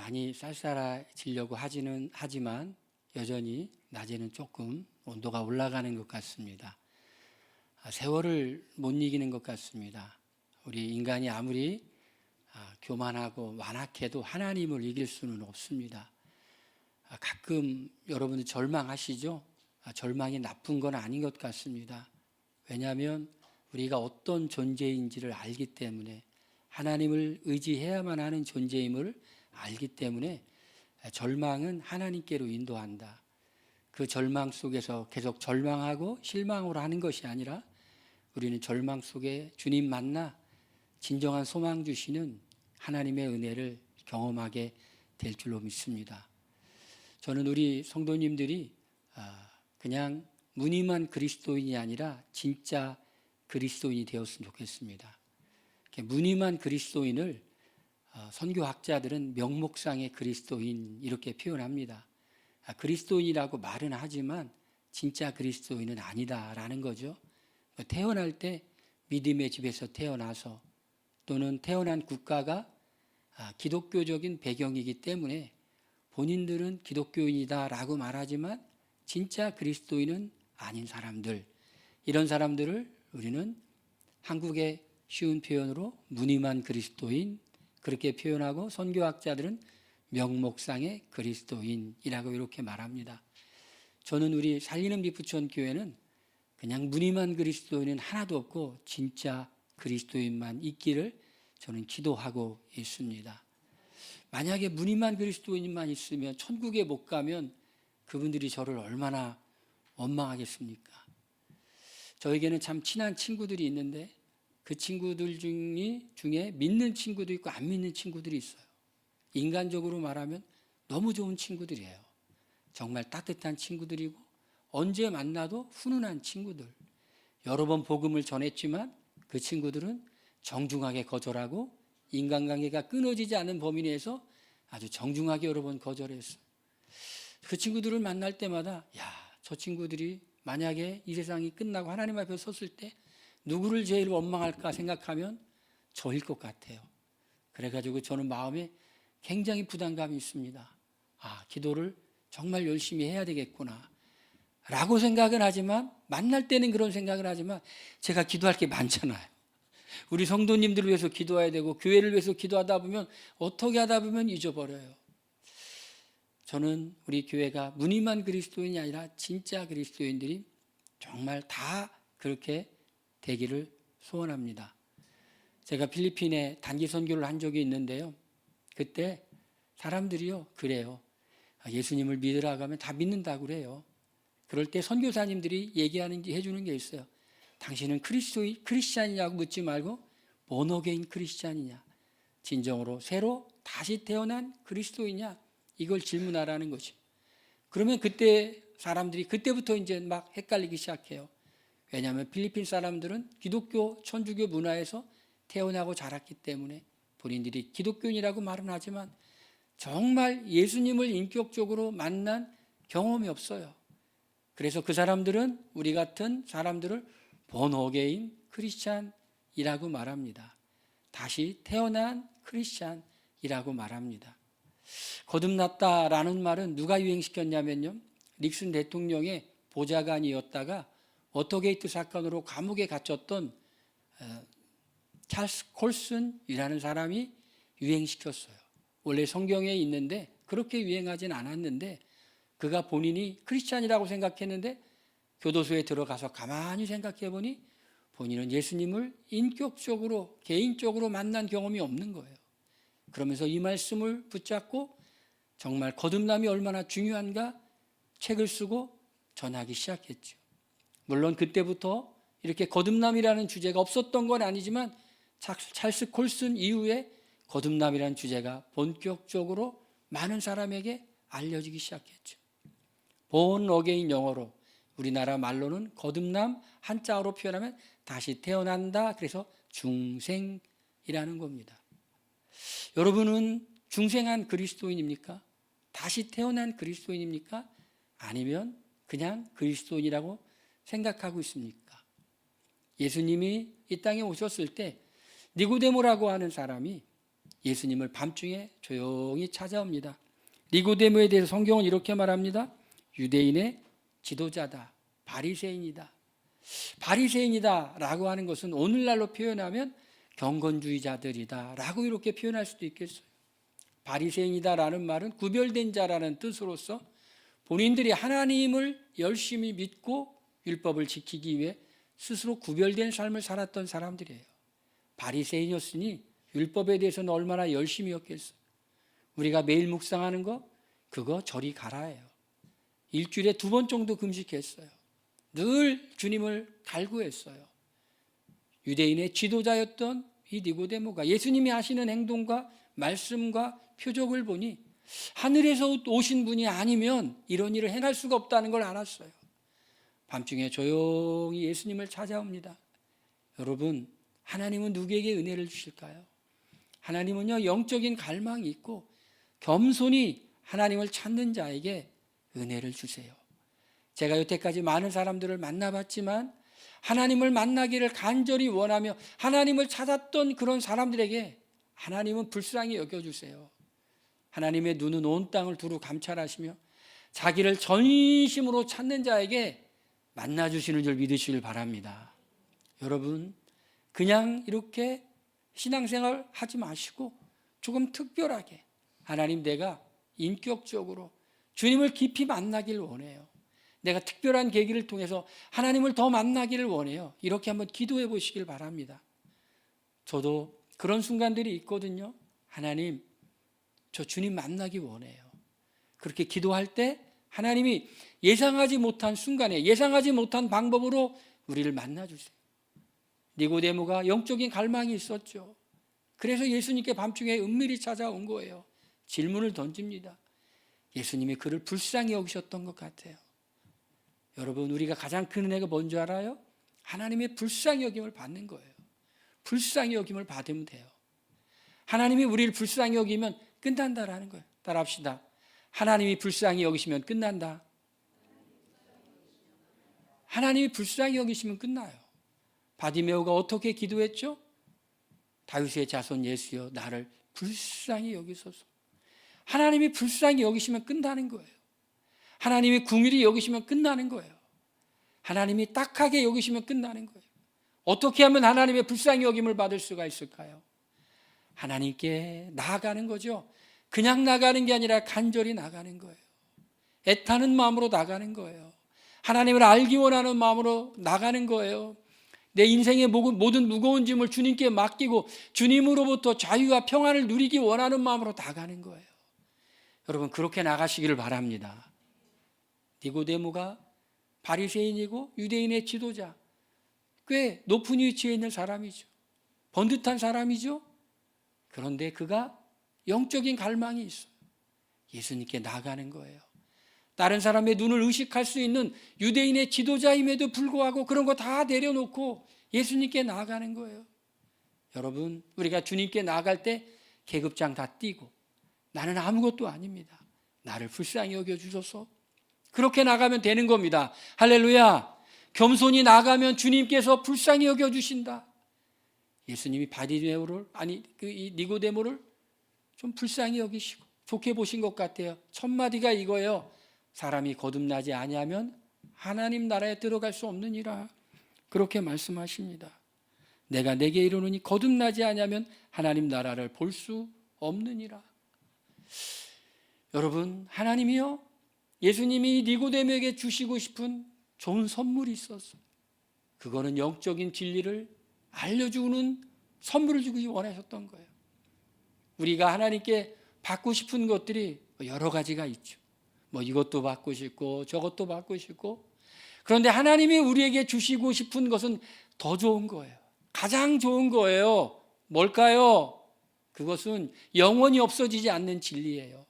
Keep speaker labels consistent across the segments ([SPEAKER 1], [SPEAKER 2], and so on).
[SPEAKER 1] 많이 쌀쌀해지려고 하지만 여전히 낮에는 조금 온도가 올라가는 것 같습니다. 세월을 못 이기는 것 같습니다. 우리 인간이 아무리 교만하고 완악해도 하나님을 이길 수는 없습니다. 가끔 여러분들 절망하시죠? 절망이 나쁜 건 아닌 것 같습니다. 왜냐하면 우리가 어떤 존재인지를 알기 때문에, 하나님을 의지해야만 하는 존재임을 알기 때문에 절망은 하나님께로 인도한다. 그 절망 속에서 계속 절망하고 실망을 하는 것이 아니라 우리는 절망 속에 주님 만나 진정한 소망 주시는 하나님의 은혜를 경험하게 될 줄로 믿습니다. 저는 우리 성도님들이 그냥 무늬만 그리스도인이 아니라 진짜 그리스도인이 되었으면 좋겠습니다. 무늬만 그리스도인을 선교학자들은 명목상의 그리스도인 이렇게 표현합니다. 그리스도인이라고 말은 하지만 진짜 그리스도인은 아니다라는 거죠. 태어날 때 믿음의 집에서 태어나서 또는 태어난 국가가 기독교적인 배경이기 때문에 본인들은 기독교인이다라고 말하지만 진짜 그리스도인은 아닌 사람들, 이런 사람들을 우리는 한국의 쉬운 표현으로 무늬만 그리스도인 그렇게 표현하고, 선교학자들은 명목상의 그리스도인이라고 이렇게 말합니다. 저는 우리 살리는 미프천 교회는 그냥 무늬만 그리스도인은 하나도 없고 진짜 그리스도인만 있기를 저는 기도하고 있습니다. 만약에 무늬만 그리스도인만 있으면 천국에 못 가면 그분들이 저를 얼마나 원망하겠습니까? 저에게는 참 친한 친구들이 있는데 그 친구들 중에 믿는 친구도 있고 안 믿는 친구들이 있어요. 인간적으로 말하면 너무 좋은 친구들이에요. 정말 따뜻한 친구들이고 언제 만나도 훈훈한 친구들. 여러 번 복음을 전했지만 그 친구들은 정중하게 거절하고 인간관계가 끊어지지 않는 범위 내에서 아주 정중하게 여러 번 거절했어요. 그 친구들을 만날 때마다 저 친구들이 만약에 이 세상이 끝나고 하나님 앞에 섰을 때 누구를 제일 원망할까 생각하면 저일 것 같아요. 그래가지고 저는 마음에 굉장히 부담감이 있습니다. 기도를 정말 열심히 해야 되겠구나 라고 생각은 하지만, 만날 때는 그런 생각을 하지만 제가 기도할 게 많잖아요. 우리 성도님들을 위해서 기도해야 되고 교회를 위해서 기도하다 보면 어떻게 하다 보면 잊어버려요. 저는 우리 교회가 무늬만 그리스도인이 아니라 진짜 그리스도인들이 정말 다 그렇게 되기를 소원합니다. 제가 필리핀에 단기 선교를 한 적이 있는데요. 그때 사람들이요 그래요. 예수님을 믿으라고 하면 다 믿는다고 그래요. 그럴 때 선교사님들이 해주는 게 있어요. 당신은 크리스찬이냐고 묻지 말고 본어게인 크리스찬이냐, 진정으로 새로 다시 태어난 그리스도이냐, 이걸 질문하라는 거죠. 그러면 그때 사람들이 그때부터 이제 막 헷갈리기 시작해요. 왜냐하면 필리핀 사람들은 기독교 천주교 문화에서 태어나고 자랐기 때문에 본인들이 기독교인이라고 말은 하지만 정말 예수님을 인격적으로 만난 경험이 없어요. 그래서 그 사람들은 우리 같은 사람들을 본어게인 크리스찬이라고 말합니다. 다시 태어난 크리스찬이라고 말합니다. 거듭났다라는 말은 누가 유행시켰냐면요, 닉슨 대통령의 보좌관이었다가 워터게이트 사건으로 감옥에 갇혔던 찰스 콜슨이라는 사람이 유행시켰어요. 원래 성경에 있는데 그렇게 유행하진 않았는데, 그가 본인이 크리스찬이라고 생각했는데 교도소에 들어가서 가만히 생각해 보니 본인은 예수님을 인격적으로 개인적으로 만난 경험이 없는 거예요. 그러면서 이 말씀을 붙잡고 정말 거듭남이 얼마나 중요한가 책을 쓰고 전하기 시작했죠. 물론 그때부터 이렇게 거듭남이라는 주제가 없었던 건 아니지만 찰스 콜슨 이후에 거듭남이라는 주제가 본격적으로 많은 사람에게 알려지기 시작했죠. born again, 영어로 우리나라 말로는 거듭남, 한자어로 표현하면 다시 태어난다, 그래서 중생이라는 겁니다. 여러분은 중생한 그리스도인입니까? 다시 태어난 그리스도인입니까? 아니면 그냥 그리스도인이라고 생각하고 있습니까? 예수님이 이 땅에 오셨을 때 니고데모라고 하는 사람이 예수님을 밤중에 조용히 찾아옵니다. 니고데모에 대해서 성경은 이렇게 말합니다. 유대인의 지도자다. 바리새인이다. 바리새인이다 라고 하는 것은 오늘날로 표현하면 경건주의자들이다 라고 이렇게 표현할 수도 있겠어요. 바리새인이다 라는 말은 구별된 자라는 뜻으로서 본인들이 하나님을 열심히 믿고 율법을 지키기 위해 스스로 구별된 삶을 살았던 사람들이에요. 바리새인이었으니 율법에 대해서는 얼마나 열심히였겠어요. 우리가 매일 묵상하는 거 그거 저리 가라예요. 일주일에 2번 정도 금식했어요. 늘 주님을 갈구했어요. 유대인의 지도자였던 이 니고데모가 예수님이 하시는 행동과 말씀과 표적을 보니 하늘에서 오신 분이 아니면 이런 일을 행할 수가 없다는 걸 알았어요. 밤중에 조용히 예수님을 찾아옵니다. 여러분, 하나님은 누구에게 은혜를 주실까요? 하나님은요, 영적인 갈망이 있고 겸손히 하나님을 찾는 자에게 은혜를 주세요. 제가 여태까지 많은 사람들을 만나봤지만 하나님을 만나기를 간절히 원하며 하나님을 찾았던 그런 사람들에게 하나님은 불쌍히 여겨주세요. 하나님의 눈은 온 땅을 두루 감찰하시며 자기를 전심으로 찾는 자에게 만나주시는 줄 믿으시길 바랍니다. 여러분, 그냥 이렇게 신앙생활 하지 마시고 조금 특별하게 하나님, 내가 인격적으로 주님을 깊이 만나길 원해요. 내가 특별한 계기를 통해서 하나님을 더 만나기를 원해요. 이렇게 한번 기도해 보시길 바랍니다. 저도 그런 순간들이 있거든요. 하나님, 저 주님 만나기 원해요. 그렇게 기도할 때 하나님이 예상하지 못한 순간에 예상하지 못한 방법으로 우리를 만나주세요. 니고데모가 영적인 갈망이 있었죠. 그래서 예수님께 밤중에 은밀히 찾아온 거예요. 질문을 던집니다. 예수님이 그를 불쌍히 여기셨던 것 같아요. 여러분, 우리가 가장 큰 은혜가 뭔지 알아요? 하나님의 불쌍히 여김을 받는 거예요. 불쌍히 여김을 받으면 돼요. 하나님이 우리를 불쌍히 여기면 끝난다라는 거예요. 따라합시다. 하나님이 불쌍히 여기시면 끝난다. 하나님이 불쌍히 여기시면 끝나요. 바디메오가 어떻게 기도했죠? 다윗의 자손 예수여, 나를 불쌍히 여기소서. 하나님이 불쌍히 여기시면 끝나는 거예요. 하나님이 긍휼히 여기시면 끝나는 거예요. 하나님이 딱하게 여기시면 끝나는 거예요. 어떻게 하면 하나님의 불쌍히 여김을 받을 수가 있을까요? 하나님께 나아가는 거죠. 그냥 나가는 게 아니라 간절히 나가는 거예요. 애타는 마음으로 나가는 거예요. 하나님을 알기 원하는 마음으로 나가는 거예요. 내 인생의 모든 무거운 짐을 주님께 맡기고 주님으로부터 자유와 평안을 누리기 원하는 마음으로 나가는 거예요. 여러분, 그렇게 나가시기를 바랍니다. 니고데모가 바리새인이고 유대인의 지도자, 꽤 높은 위치에 있는 사람이죠. 번듯한 사람이죠. 그런데 그가 영적인 갈망이 있어요. 예수님께 나가는 거예요. 다른 사람의 눈을 의식할 수 있는 유대인의 지도자임에도 불구하고 그런 거 다 내려놓고 예수님께 나아가는 거예요. 여러분, 우리가 주님께 나아갈 때 계급장 다 띄고 나는 아무것도 아닙니다. 나를 불쌍히 여겨주소서. 그렇게 나가면 되는 겁니다. 할렐루야. 겸손히 나가면 주님께서 불쌍히 여겨주신다. 예수님이 바디메오를, 이 니고데모를 좀 불쌍히 여기시고 좋게 보신 것 같아요. 첫 마디가 이거예요. 사람이 거듭나지 아니하면 하나님 나라에 들어갈 수 없느니라. 그렇게 말씀하십니다. 내가 내게 이르노니 거듭나지 아니하면 하나님 나라를 볼 수 없느니라. 여러분, 하나님이요, 예수님이 니고데모에게 주시고 싶은 좋은 선물이 있었어요. 그거는 영적인 진리를 알려주는 선물을 주기 원하셨던 거예요. 우리가 하나님께 받고 싶은 것들이 여러 가지가 있죠. 이것도 받고 싶고 저것도 받고 싶고, 그런데 하나님이 우리에게 주시고 싶은 것은 더 좋은 거예요. 가장 좋은 거예요. 뭘까요? 그것은 영원히 없어지지 않는 진리예요.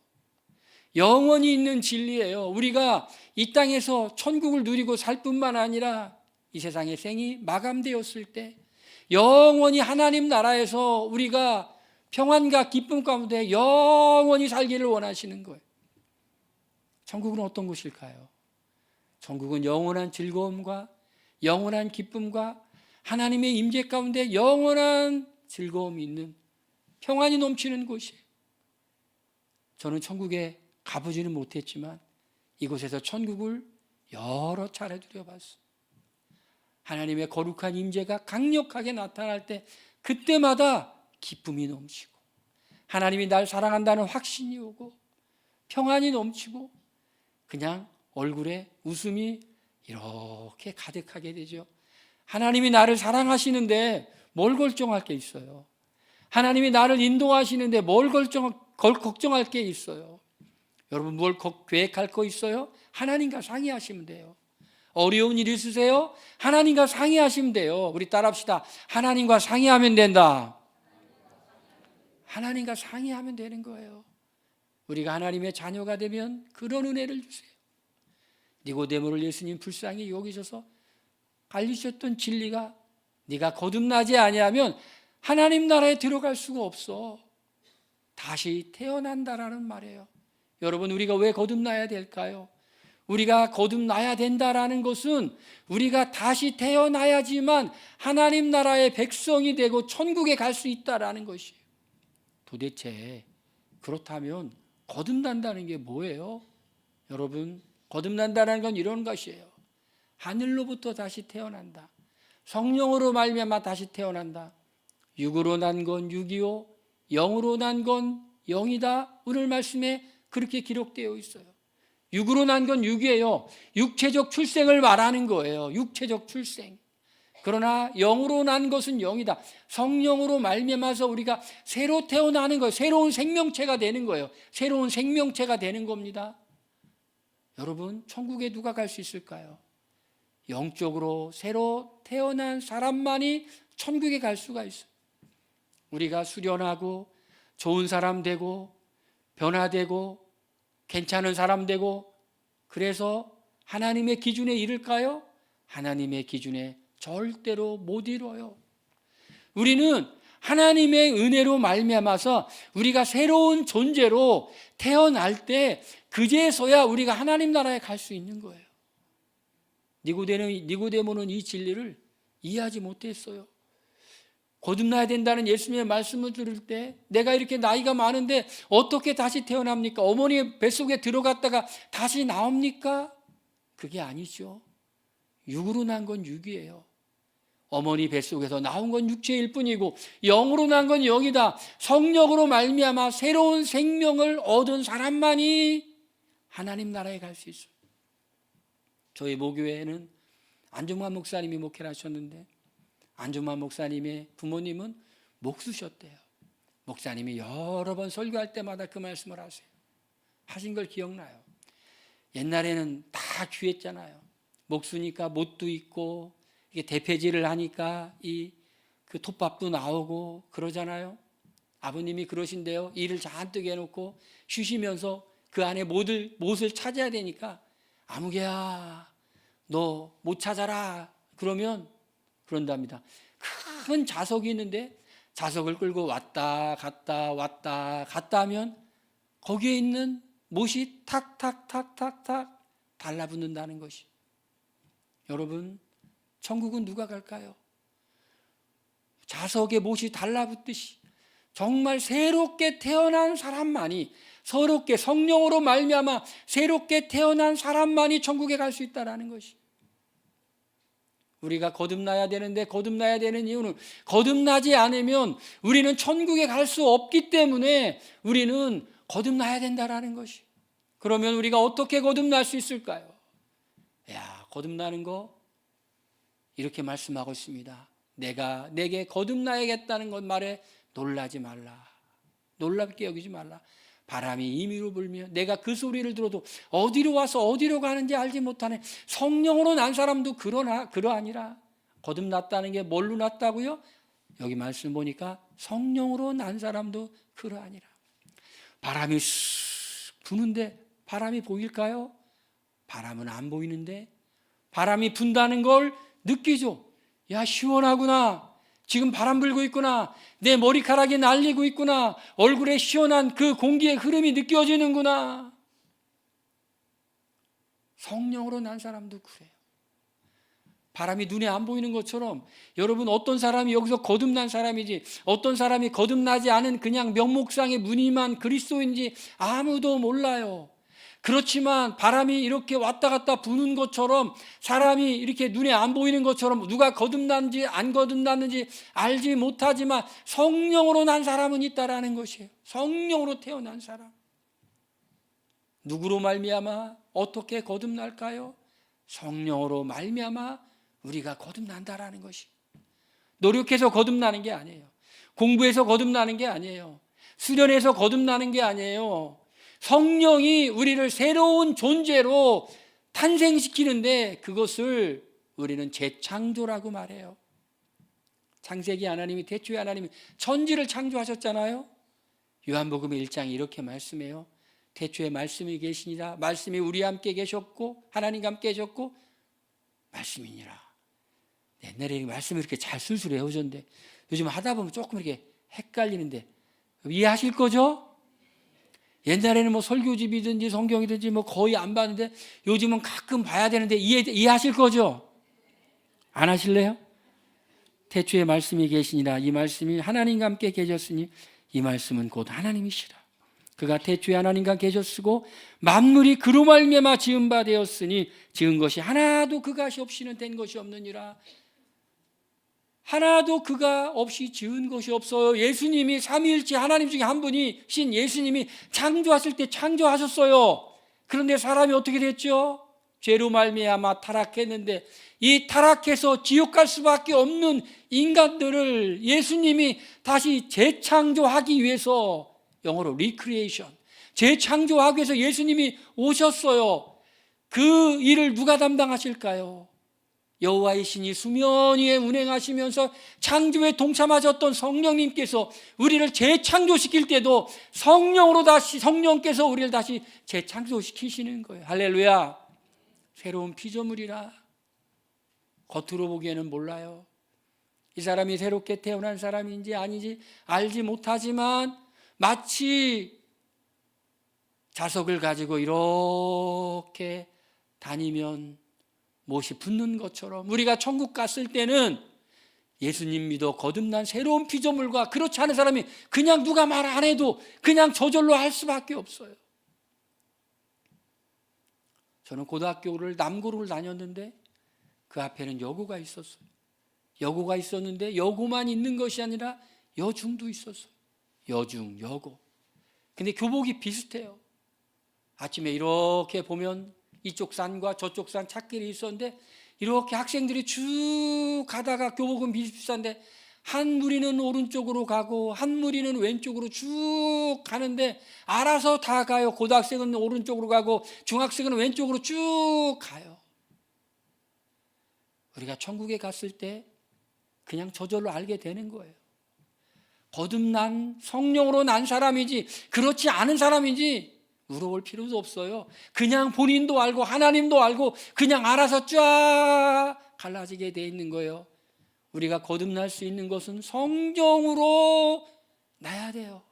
[SPEAKER 1] 영원히 있는 진리예요. 우리가 이 땅에서 천국을 누리고 살 뿐만 아니라 이 세상의 생이 마감되었을 때 영원히 하나님 나라에서 우리가 평안과 기쁨 가운데 영원히 살기를 원하시는 거예요. 천국은 어떤 곳일까요? 천국은 영원한 즐거움과 영원한 기쁨과 하나님의 임재 가운데 영원한 즐거움이 있는 평안이 넘치는 곳이에요. 저는 천국에 가보지는 못했지만 이곳에서 천국을 여러 차례 누려봤어요. 하나님의 거룩한 임재가 강력하게 나타날 때 그때마다 기쁨이 넘치고 하나님이 날 사랑한다는 확신이 오고 평안이 넘치고 그냥 얼굴에 웃음이 이렇게 가득하게 되죠. 하나님이 나를 사랑하시는데 뭘 걱정할 게 있어요? 하나님이 나를 인도하시는데 뭘 걱정할 게 있어요? 여러분 뭘 계획할 거 있어요? 하나님과 상의하시면 돼요. 어려운 일 있으세요? 하나님과 상의하시면 돼요. 우리 따라합시다. 하나님과 상의하면 된다. 하나님과 상의하면 되는 거예요. 우리가 하나님의 자녀가 되면 그런 은혜를 주세요. 니고데모를 예수님 불쌍히 여기셔서 알리셨던 진리가 네가 거듭나지 아니하면 하나님 나라에 들어갈 수가 없어. 다시 태어난다라는 말이에요. 여러분 우리가 왜 거듭나야 될까요? 우리가 거듭나야 된다라는 것은 우리가 다시 태어나야지만 하나님 나라의 백성이 되고 천국에 갈 수 있다라는 것이에요. 도대체 그렇다면 거듭난다는 게 뭐예요? 여러분 거듭난다는 건 이런 것이에요. 하늘로부터 다시 태어난다. 성령으로 말미암아 다시 태어난다. 육으로 난 건 육이요 영으로 난 건 영이다. 오늘 말씀에 그렇게 기록되어 있어요. 육으로 난 건 육이에요. 육체적 출생을 말하는 거예요. 육체적 출생. 그러나 영으로 난 것은 영이다. 성령으로 말미암아서 우리가 새로 태어나는 거예요. 새로운 생명체가 되는 거예요. 새로운 생명체가 되는 겁니다. 여러분 천국에 누가 갈 수 있을까요? 영적으로 새로 태어난 사람만이 천국에 갈 수가 있어요. 우리가 수련하고 좋은 사람 되고 변화되고 괜찮은 사람 되고 그래서 하나님의 기준에 이를까요? 하나님의 기준에 절대로 못 이뤄요. 우리는 하나님의 은혜로 말미암아서 우리가 새로운 존재로 태어날 때 그제서야 우리가 하나님 나라에 갈 수 있는 거예요. 니고데모는 이 진리를 이해하지 못했어요. 거듭나야 된다는 예수님의 말씀을 들을 때 내가 이렇게 나이가 많은데 어떻게 다시 태어납니까? 어머니의 뱃속에 들어갔다가 다시 나옵니까? 그게 아니죠. 육으로 난 건 육이에요. 어머니 뱃속에서 나온 건 육체일 뿐이고 영으로 난 건 영이다. 성령으로 말미암아 새로운 생명을 얻은 사람만이 하나님 나라에 갈 수 있어요. 저희 모교회에는 안중만 목사님이 목회를 하셨는데 안중만 목사님의 부모님은 목수셨대요. 목사님이 여러 번 설교할 때마다 그 말씀을 하세요. 하신 걸 기억나요. 옛날에는 다 귀했잖아요. 목수니까 못도 있고 이게 대패질을 하니까 그 톱밥도 나오고 그러잖아요. 아버님이 그러신데요. 일을 잔뜩 해놓고 쉬시면서 그 안에 못을 찾아야 되니까 아무개야 너 못 찾아라 그러면 그런답니다. 큰 자석이 있는데 자석을 끌고 왔다 갔다 왔다 갔다 하면 거기에 있는 못이 탁탁탁탁탁 달라붙는다는 것이. 여러분 천국은 누가 갈까요? 자석에 못이 달라붙듯이 정말 새롭게 태어난 사람만이 새롭게 성령으로 말미암아 새롭게 태어난 사람만이 천국에 갈 수 있다는 것이. 우리가 거듭나야 되는데 거듭나야 되는 이유는 거듭나지 않으면 우리는 천국에 갈 수 없기 때문에 우리는 거듭나야 된다는 것이. 그러면 우리가 어떻게 거듭날 수 있을까요? 거듭나는 거 이렇게 말씀하고 있습니다. 내게 거듭나야겠다는 것 말에 놀라지 말라. 놀랍게 여기지 말라. 바람이 임의로 불며 내가 그 소리를 들어도 어디로 와서 어디로 가는지 알지 못하네. 성령으로 난 사람도 그러하니라. 거듭났다는 게 뭘로 났다고요? 여기 말씀 보니까 성령으로 난 사람도 그러하니라. 바람이 쑥 부는데 바람이 보일까요? 바람은 안 보이는데 바람이 분다는 걸 느끼죠. 야, 시원하구나. 지금 바람 불고 있구나. 내 머리카락이 날리고 있구나. 얼굴에 시원한 그 공기의 흐름이 느껴지는구나. 성령으로 난 사람도 그래요. 바람이 눈에 안 보이는 것처럼 여러분, 어떤 사람이 여기서 거듭난 사람이지 어떤 사람이 거듭나지 않은 그냥 명목상의 무늬만 그리스도인지 아무도 몰라요. 그렇지만 바람이 이렇게 왔다 갔다 부는 것처럼, 사람이 이렇게 눈에 안 보이는 것처럼, 누가 거듭났는지 안 거듭났는지 알지 못하지만 성령으로 난 사람은 있다라는 것이에요. 성령으로 태어난 사람. 누구로 말미암아 어떻게 거듭날까요? 성령으로 말미암아 우리가 거듭난다라는 것이. 노력해서 거듭나는 게 아니에요. 공부해서 거듭나는 게 아니에요. 수련해서 거듭나는 게 아니에요. 성령이 우리를 새로운 존재로 탄생시키는데 그것을 우리는 재창조라고 말해요. 창세기 하나님이, 태초에 하나님이 천지를 창조하셨잖아요. 요한복음 1장이 이렇게 말씀해요. 태초에 말씀이 계시니라. 말씀이 우리와 함께 계셨고 하나님과 함께 계셨고 말씀이니라. 옛날에 말씀을 이렇게 잘 술술 외우셨는데 요즘 하다 보면 조금 이렇게 헷갈리는데 이해하실 거죠? 옛날에는 뭐 설교집이든지 성경이든지 뭐 거의 안 봤는데 요즘은 가끔 봐야 되는데 이해하실 거죠? 안 하실래요? 태초에 말씀이 계시니라. 이 말씀이 하나님과 함께 계셨으니 이 말씀은 곧 하나님이시라. 그가 태초에 하나님과 계셨으고 만물이 그로 말미암아 지은 바 되었으니 지은 것이 하나도 그가 없이는 된 것이 없느니라. 하나도 그가 없이 지은 것이 없어요. 예수님이 삼위일체 하나님 중에 한 분이신 예수님이 창조하실 때 창조하셨어요. 그런데 사람이 어떻게 됐죠? 죄로 말미암아 타락했는데 이 타락해서 지옥 갈 수밖에 없는 인간들을 예수님이 다시 재창조하기 위해서, 영어로 리크리에이션, 재창조하기 위해서 예수님이 오셨어요. 그 일을 누가 담당하실까요? 여호와의 신이 수면 위에 운행하시면서 창조에 동참하셨던 성령님께서 우리를 재창조시킬 때도 성령께서 우리를 다시 재창조시키시는 거예요. 할렐루야. 새로운 피조물이라. 겉으로 보기에는 몰라요. 이 사람이 새롭게 태어난 사람인지 아닌지 알지 못하지만 마치 자석을 가지고 이렇게 다니면 못이 붙는 것처럼 우리가 천국 갔을 때는 예수님 믿어 거듭난 새로운 피조물과 그렇지 않은 사람이 그냥 누가 말 안 해도 그냥 저절로 할 수밖에 없어요. 저는 고등학교를 남고를 다녔는데 그 앞에는 여고가 있었어요. 여고가 있었는데 여고만 있는 것이 아니라 여중도 있었어요. 여중, 여고. 근데 교복이 비슷해요. 아침에 이렇게 보면 이쪽 산과 저쪽 산 찻길이 있었는데 이렇게 학생들이 쭉 가다가 교복은 비슷비슷한데 한 무리는 오른쪽으로 가고 한 무리는 왼쪽으로 쭉 가는데 알아서 다 가요. 고등학생은 오른쪽으로 가고 중학생은 왼쪽으로 쭉 가요. 우리가 천국에 갔을 때 그냥 저절로 알게 되는 거예요. 거듭난 성령으로 난 사람이지 그렇지 않은 사람이지 물어볼 필요도 없어요. 그냥 본인도 알고 하나님도 알고 그냥 알아서 쫙 갈라지게 돼 있는 거예요. 우리가 거듭날 수 있는 것은 성령으로 나야 돼요.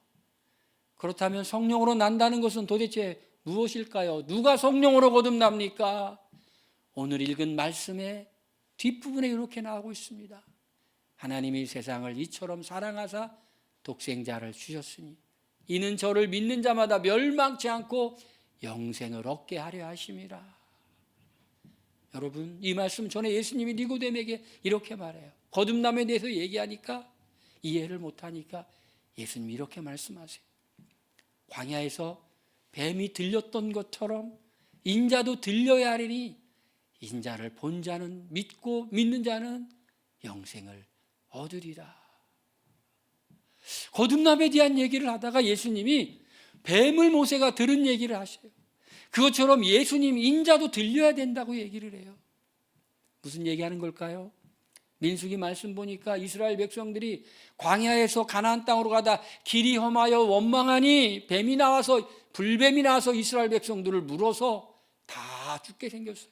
[SPEAKER 1] 그렇다면 성령으로 난다는 것은 도대체 무엇일까요? 누가 성령으로 거듭납니까? 오늘 읽은 말씀의 뒷부분에 이렇게 나오고 있습니다. 하나님이 세상을 이처럼 사랑하사 독생자를 주셨으니 이는 저를 믿는 자마다 멸망치 않고 영생을 얻게 하려 하심이라. 여러분, 이 말씀 전에 예수님이 니고데모에게 이렇게 말해요. 거듭남에 대해서 얘기하니까 이해를 못하니까 예수님이 이렇게 말씀하세요. 광야에서 뱀이 들렸던 것처럼 인자도 들려야 하리니 인자를 본 자는 믿고 믿는 자는 영생을 얻으리라. 거듭남에 대한 얘기를 하다가 예수님이 뱀을 모세가 들은 얘기를 하셔요. 그것처럼 예수님 인자도 들려야 된다고 얘기를 해요. 무슨 얘기하는 걸까요? 민수기 말씀 보니까 이스라엘 백성들이 광야에서 가나안 땅으로 가다 길이 험하여 원망하니 뱀이 나와서 불뱀이 나와서 이스라엘 백성들을 물어서 다 죽게 생겼어요.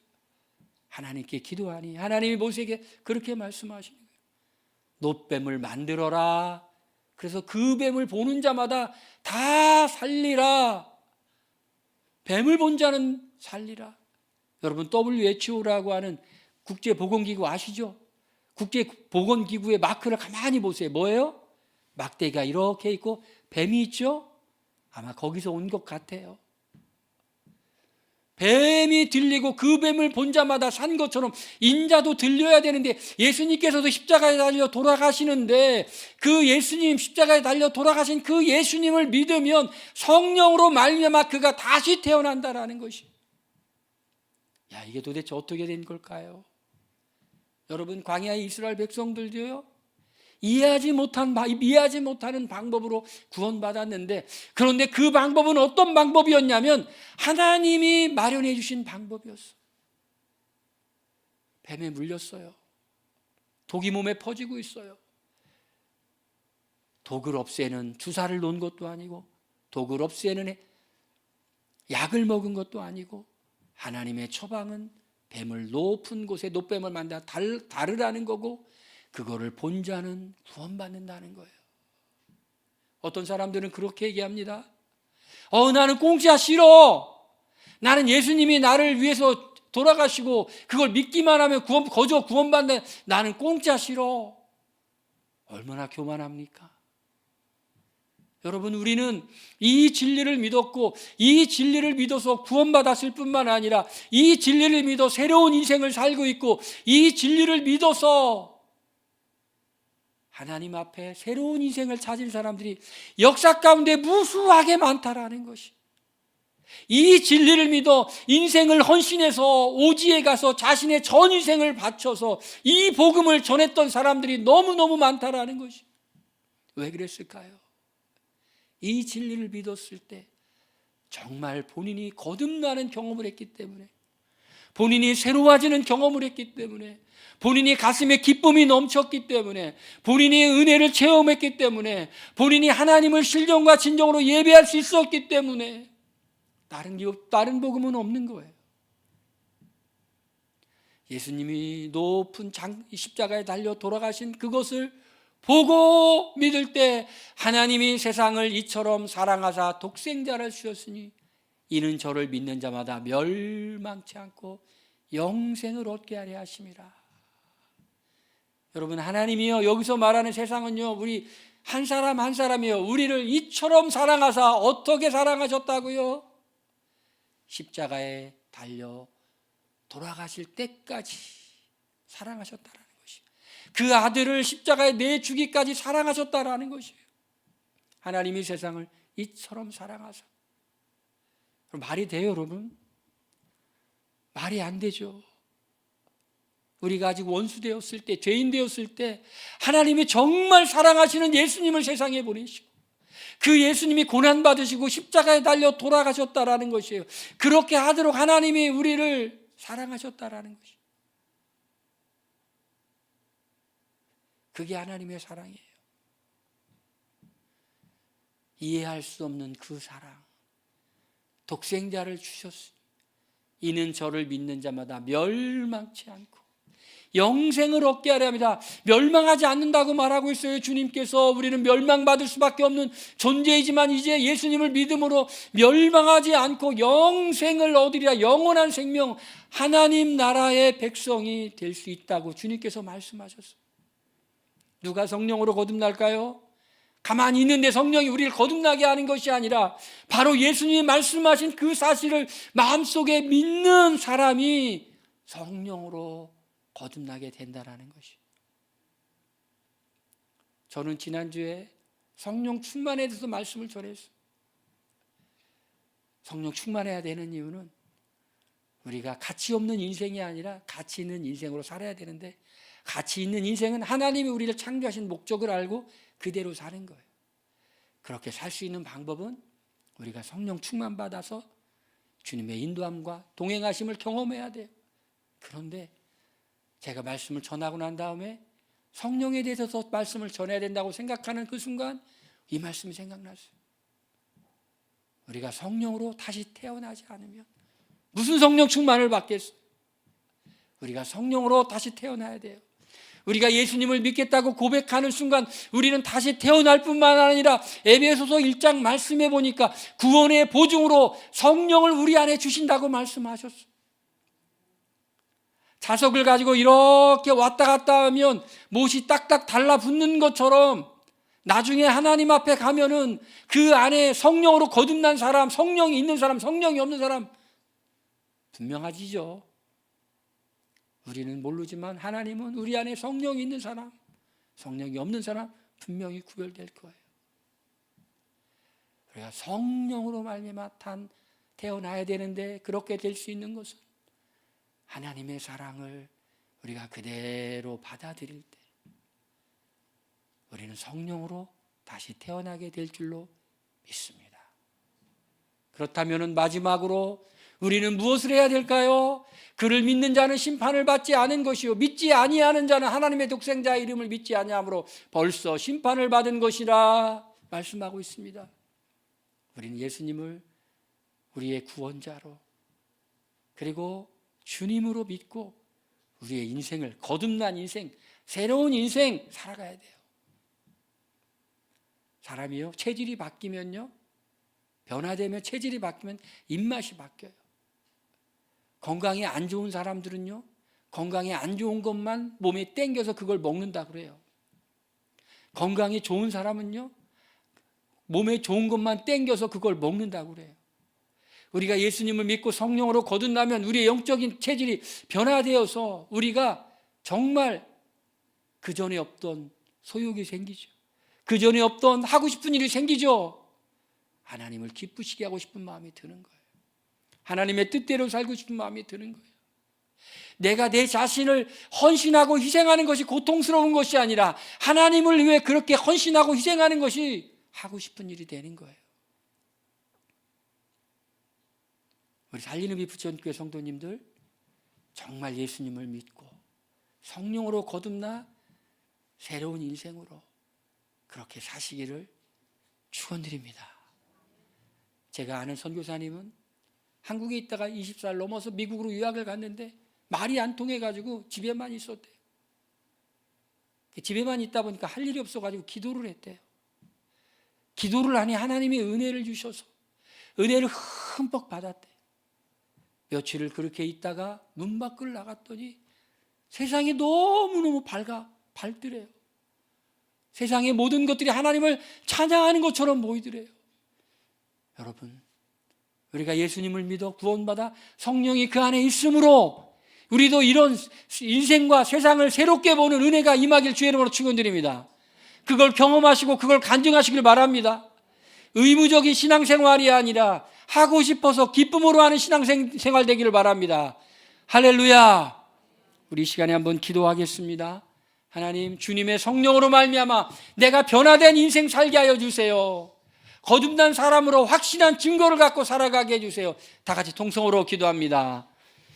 [SPEAKER 1] 하나님께 기도하니 하나님이 모세에게 그렇게 말씀하시는 거예요. 놋뱀을 만들어라. 그래서 그 뱀을 보는 자마다 다 살리라. 뱀을 본 자는 살리라. 여러분 WHO라고 하는 국제보건기구 아시죠? 국제보건기구의 마크를 가만히 보세요. 뭐예요? 막대기가 이렇게 있고 뱀이 있죠? 아마 거기서 온 것 같아요. 뱀이 들리고 그 뱀을 본 자마다 산 것처럼 인자도 들려야 되는데, 예수님께서도 십자가에 달려 돌아가시는데 그 예수님, 십자가에 달려 돌아가신 그 예수님을 믿으면 성령으로 말미암아 그가 다시 태어난다라는 것이, 야, 이게 도대체 어떻게 된 걸까요? 여러분, 광야의 이스라엘 백성들도요, 이해하지 못하는 방법으로 구원받았는데, 그런데 그 방법은 어떤 방법이었냐면 하나님이 마련해 주신 방법이었어요. 뱀에 물렸어요. 독이 몸에 퍼지고 있어요. 독을 없애는 주사를 놓은 것도 아니고, 독을 없애는 약을 먹은 것도 아니고, 하나님의 처방은 뱀을 높은 곳에 노뱀을 만나 다르라는 거고, 그거를 본 자는 구원받는다는 거예요. 어떤 사람들은 그렇게 얘기합니다. 나는 공짜 싫어. 나는 예수님이 나를 위해서 돌아가시고 그걸 믿기만 하면 거저 구원받는, 나는 공짜 싫어. 얼마나 교만합니까? 여러분, 우리는 이 진리를 믿었고, 이 진리를 믿어서 구원받았을 뿐만 아니라 이 진리를 믿어 새로운 인생을 살고 있고, 이 진리를 믿어서 하나님 앞에 새로운 인생을 찾은 사람들이 역사 가운데 무수하게 많다라는 것이, 이 진리를 믿어 인생을 헌신해서 오지에 가서 자신의 전 인생을 바쳐서 이 복음을 전했던 사람들이 너무너무 많다라는 것이, 왜 그랬을까요? 이 진리를 믿었을 때 정말 본인이 거듭나는 경험을 했기 때문에, 본인이 새로워지는 경험을 했기 때문에, 본인이 가슴에 기쁨이 넘쳤기 때문에, 본인이 은혜를 체험했기 때문에, 본인이 하나님을 신령과 진정으로 예배할 수 있었기 때문에 다른 복음은 없는 거예요. 예수님이 높은 십자가에 달려 돌아가신 그것을 보고 믿을 때 하나님이 세상을 이처럼 사랑하사 독생자를 주셨으니 이는 저를 믿는 자마다 멸망치 않고 영생을 얻게 하려 하심이라. 여러분, 하나님이요, 여기서 말하는 세상은요, 우리 한 사람 한 사람이요, 우리를 이처럼 사랑하사 어떻게 사랑하셨다고요? 십자가에 달려 돌아가실 때까지 사랑하셨다라는 것이, 그 아들을 십자가에 내주기까지 사랑하셨다라는 것이에요. 하나님이 세상을 이처럼 사랑하사. 말이 돼요, 여러분? 말이 안 되죠. 우리가 아직 원수 되었을 때, 죄인 되었을 때 하나님이 정말 사랑하시는 예수님을 세상에 보내시고, 그 예수님이 고난받으시고 십자가에 달려 돌아가셨다라는 것이에요. 그렇게 하도록 하나님이 우리를 사랑하셨다라는 것이에요. 그게 하나님의 사랑이에요. 이해할 수 없는 그 사랑, 독생자를 주셨으니 이는 저를 믿는 자마다 멸망치 않고 영생을 얻게 하려 합니다. 멸망하지 않는다고 말하고 있어요. 주님께서 우리는 멸망받을 수밖에 없는 존재이지만 이제 예수님을 믿음으로 멸망하지 않고 영생을 얻으리라, 영원한 생명, 하나님 나라의 백성이 될 수 있다고 주님께서 말씀하셨어요. 누가 성령으로 거듭날까요? 가만히 있는데 성령이 우리를 거듭나게 하는 것이 아니라 바로 예수님이 말씀하신 그 사실을 마음속에 믿는 사람이 성령으로 거듭나게 된다라는 것이. 저는 지난주에 성령 충만에 대해서 말씀을 전했어요. 성령 충만해야 되는 이유는 우리가 가치 없는 인생이 아니라 가치 있는 인생으로 살아야 되는데, 가치 있는 인생은 하나님이 우리를 창조하신 목적을 알고 그대로 사는 거예요. 그렇게 살 수 있는 방법은 우리가 성령 충만 받아서 주님의 인도함과 동행하심을 경험해야 돼요. 그런데 제가 말씀을 전하고 난 다음에 성령에 대해서 말씀을 전해야 된다고 생각하는 그 순간 이 말씀이 생각났어요. 우리가 성령으로 다시 태어나지 않으면 무슨 성령 충만을 받겠어요? 우리가 성령으로 다시 태어나야 돼요. 우리가 예수님을 믿겠다고 고백하는 순간 우리는 다시 태어날 뿐만 아니라 에베소서 1장 말씀해 보니까 구원의 보증으로 성령을 우리 안에 주신다고 말씀하셨어요. 자석을 가지고 이렇게 왔다 갔다 하면 못이 딱딱 달라붙는 것처럼 나중에 하나님 앞에 가면은 그 안에 성령으로 거듭난 사람, 성령이 있는 사람, 성령이 없는 사람 분명하지죠. 우리는 모르지만 하나님은 우리 안에 성령이 있는 사람, 성령이 없는 사람 분명히 구별될 거예요. 우리가 성령으로 말미암아 태어나야 되는데 그렇게 될 수 있는 것은 하나님의 사랑을 우리가 그대로 받아들일 때 우리는 성령으로 다시 태어나게 될 줄로 믿습니다. 그렇다면 마지막으로 우리는 무엇을 해야 될까요? 그를 믿는 자는 심판을 받지 않은 것이요 믿지 아니하는 자는 하나님의 독생자의 이름을 믿지 아니함으로 벌써 심판을 받은 것이라 말씀하고 있습니다. 우리는 예수님을 우리의 구원자로 그리고 주님으로 믿고 우리의 인생을 거듭난 인생, 새로운 인생 살아가야 돼요. 사람이요 체질이 바뀌면요, 변화되면 체질이 바뀌면 입맛이 바뀌어요. 건강이 안 좋은 사람들은요, 건강이 안 좋은 것만 몸에 땡겨서 그걸 먹는다 그래요. 건강이 좋은 사람은요, 몸에 좋은 것만 땡겨서 그걸 먹는다고 그래요. 우리가 예수님을 믿고 성령으로 거듭나면 우리의 영적인 체질이 변화되어서 우리가 정말 그전에 없던 소욕이 생기죠. 그전에 없던 하고 싶은 일이 생기죠. 하나님을 기쁘시게 하고 싶은 마음이 드는 거예요. 하나님의 뜻대로 살고 싶은 마음이 드는 거예요. 내가 내 자신을 헌신하고 희생하는 것이 고통스러운 것이 아니라 하나님을 위해 그렇게 헌신하고 희생하는 것이 하고 싶은 일이 되는 거예요. 우리 살리는 빛 부천교회 성도님들 정말 예수님을 믿고 성령으로 거듭나 새로운 인생으로 그렇게 사시기를 축원드립니다. 제가 아는 선교사님은 한국에 있다가 20살 넘어서 미국으로 유학을 갔는데 말이 안 통해가지고 집에만 있었대요. 집에만 있다 보니까 할 일이 없어가지고 기도를 했대요. 기도를 하니 하나님이 은혜를 주셔서 은혜를 흠뻑 받았대요. 며칠을 그렇게 있다가 문 밖을 나갔더니 세상이 너무너무 밝더래요. 세상의 모든 것들이 하나님을 찬양하는 것처럼 보이더래요. 여러분, 우리가 예수님을 믿어 구원받아 성령이 그 안에 있으므로 우리도 이런 인생과 세상을 새롭게 보는 은혜가 임하길 주의 이름으로 축원드립니다. 그걸 경험하시고 그걸 간증하시길 바랍니다. 의무적인 신앙생활이 아니라 하고 싶어서 기쁨으로 하는 신앙생활 되기를 바랍니다. 할렐루야. 우리 이 시간에 한번 기도하겠습니다. 하나님, 주님의 성령으로 말미암아 내가 변화된 인생 살게 하여 주세요. 거듭난 사람으로 확실한 증거를 갖고 살아가게 해주세요. 다 같이 통성으로 기도합니다.